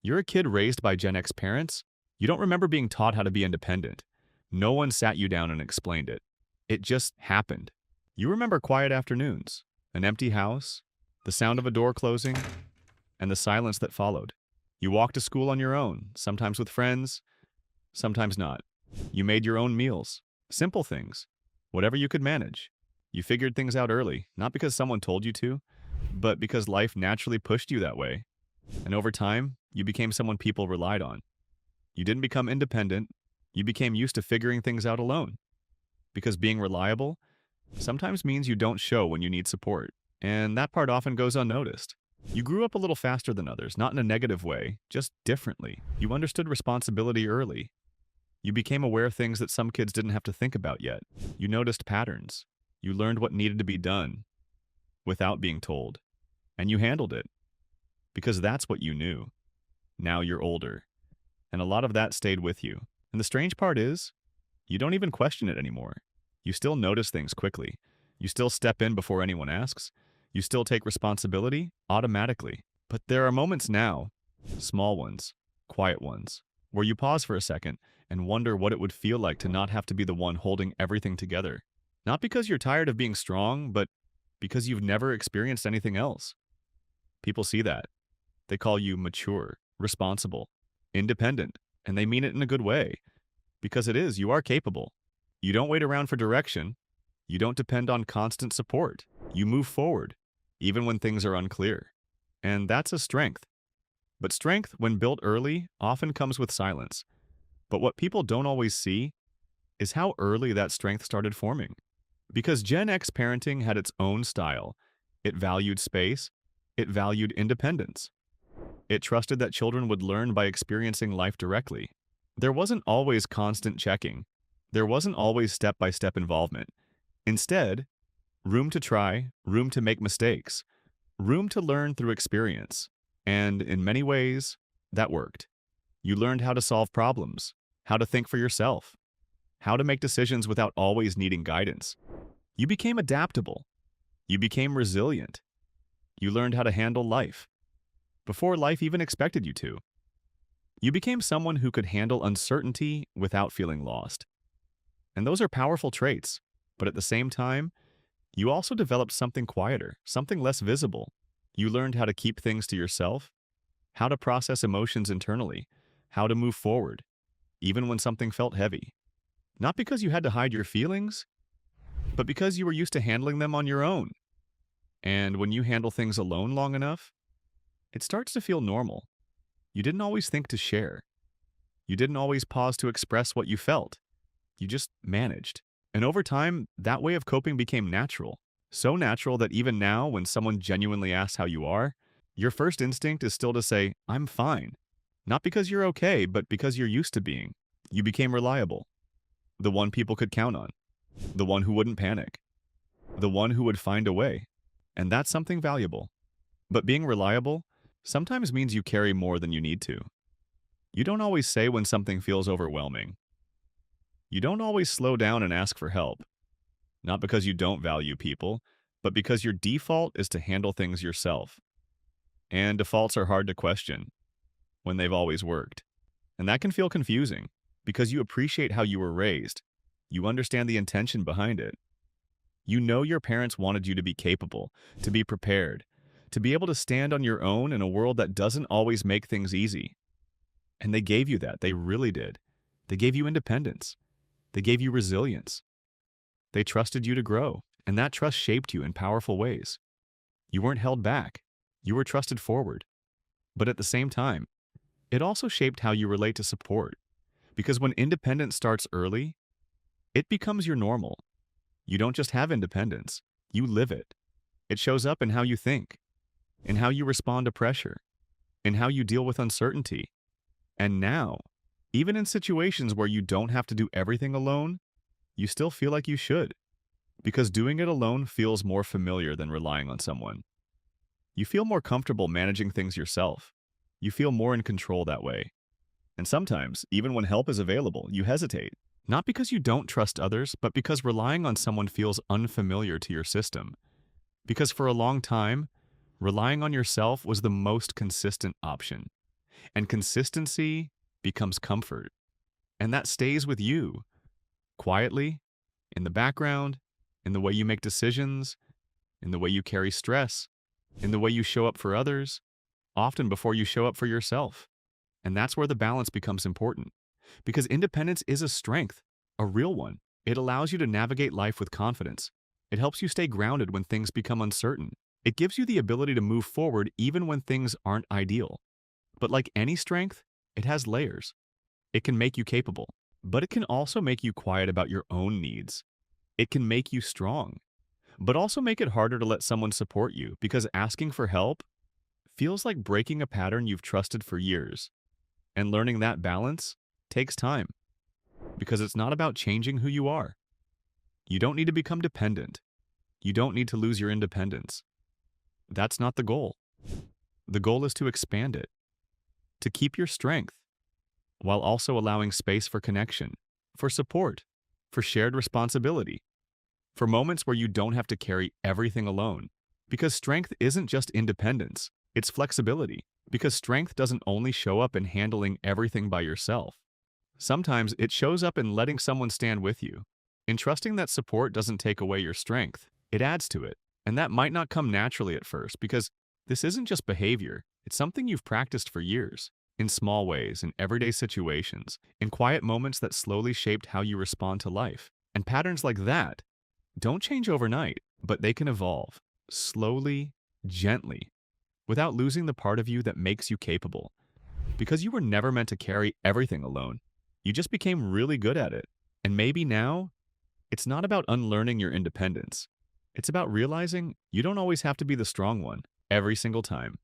You're a kid raised by Gen X parents. You don't remember being taught how to be independent. No one sat you down and explained it. It just happened. You remember quiet afternoons, an empty house, the sound of a door closing, and the silence that followed. You walked to school on your own, sometimes with friends, sometimes not. You made your own meals, simple things, whatever you could manage. You figured things out early, not because someone told you to, but because life naturally pushed you that way. And over time, you became someone people relied on. You didn't become independent, you became used to figuring things out alone. Because being reliable sometimes means you don't show when you need support, and that part often goes unnoticed. You grew up a little faster than others, not in a negative way, just differently. You understood responsibility early. You became aware of things that some kids didn't have to think about yet. You noticed patterns. You learned what needed to be done without being told. And you handled it because that's what you knew. Now you're older, and a lot of that stayed with you. And the strange part is, you don't even question it anymore. You still notice things quickly. You still step in before anyone asks. You still take responsibility automatically. But there are moments now, small ones, quiet ones, where you pause for a second and wonder what it would feel like to not have to be the one holding everything together. Not because you're tired of being strong, but because you've never experienced anything else. People see that. They call you mature, responsible, independent, and they mean it in a good way. Because it is, you are capable. You don't wait around for direction. You don't depend on constant support. You move forward, even when things are unclear. And that's a strength. But strength, when built early, often comes with silence. But what people don't always see is how early that strength started forming. Because Gen X parenting had its own style. It valued space. It valued independence. It trusted that children would learn by experiencing life directly. There wasn't always constant checking. There wasn't always step-by-step involvement. Instead, room to try, room to make mistakes, room to learn through experience. And in many ways, that worked. You learned how to solve problems, how to think for yourself, how to make decisions without always needing guidance. You became adaptable. You became resilient. You learned how to handle life before life even expected you to. You became someone who could handle uncertainty without feeling lost. And those are powerful traits, but at the same time, you also developed something quieter, something less visible. You learned how to keep things to yourself, how to process emotions internally, how to move forward, even when something felt heavy. Not because you had to hide your feelings, but because you were used to handling them on your own. And when you handle things alone long enough, it starts to feel normal. You didn't always think to share. You didn't always pause to express what you felt. You just managed. And over time, that way of coping became natural. So natural that even now, when someone genuinely asks how you are, your first instinct is still to say, "I'm fine." Not because you're okay, but because you're used to being. You became reliable. The one people could count on. The one who wouldn't panic. The one who would find a way. And that's something valuable. But being reliable sometimes means you carry more than you need to. You don't always say when something feels overwhelming. You don't always slow down and ask for help. Not because you don't value people, but because your default is to handle things yourself. And defaults are hard to question when they've always worked. And that can feel confusing because you appreciate how you were raised. You understand the intention behind it. You know your parents wanted you to be capable, to be prepared, to be able to stand on your own in a world that doesn't always make things easy. And they gave you that. They really did. They gave you independence. They gave you resilience. They trusted you to grow, and that trust shaped you in powerful ways. You weren't held back. You were trusted forward. But at the same time, it also shaped how you relate to support. Because when independence starts early, it becomes your normal. You don't just have independence, you live it. It shows up in how you think, in how you respond to pressure, in how you deal with uncertainty. And now, even in situations where you don't have to do everything alone, you still feel like you should. Because doing it alone feels more familiar than relying on someone. You feel more comfortable managing things yourself. You feel more in control that way. And sometimes, even when help is available, you hesitate. Not because you don't trust others, but because relying on someone feels unfamiliar to your system. Because for a long time, relying on yourself was the most consistent option. And consistency becomes comfort. And that stays with you quietly, in the background, in the way you make decisions, in the way you carry stress, in the way you show up for others, often before you show up for yourself. And that's where the balance becomes important. Because independence is a strength, a real one. It allows you to navigate life with confidence. It helps you stay grounded when things become uncertain. It gives you the ability to move forward even when things aren't ideal. But like any strength, it has layers. It can make you capable, but it can also make you quiet about your own needs. It can make you strong, but also make it harder to let someone support you because asking for help feels like breaking a pattern you've trusted for years. And learning that balance takes time because it's not about changing who you are. You don't need to become dependent. You don't need to lose your independence. That's not the goal. The goal is to expand it, to keep your strength, while also allowing space for connection, for support, for shared responsibility, for moments where you don't have to carry everything alone. Because strength isn't just independence, it's flexibility. Because strength doesn't only show up in handling everything by yourself. Sometimes it shows up in letting someone stand with you, in trusting that support doesn't take away your strength, it adds to it. And that might not come naturally at first because this isn't just behavior, it's something you've practiced for years, in small ways, in everyday situations, in quiet moments that slowly shaped how you respond to life. And patterns like that don't change overnight, but they can evolve, slowly, gently, without losing the part of you that makes you capable. Because you were never meant to carry everything alone. You just became really good at it. And maybe now, it's not about unlearning your independence. It's about realizing you don't always have to be the strong one every single time.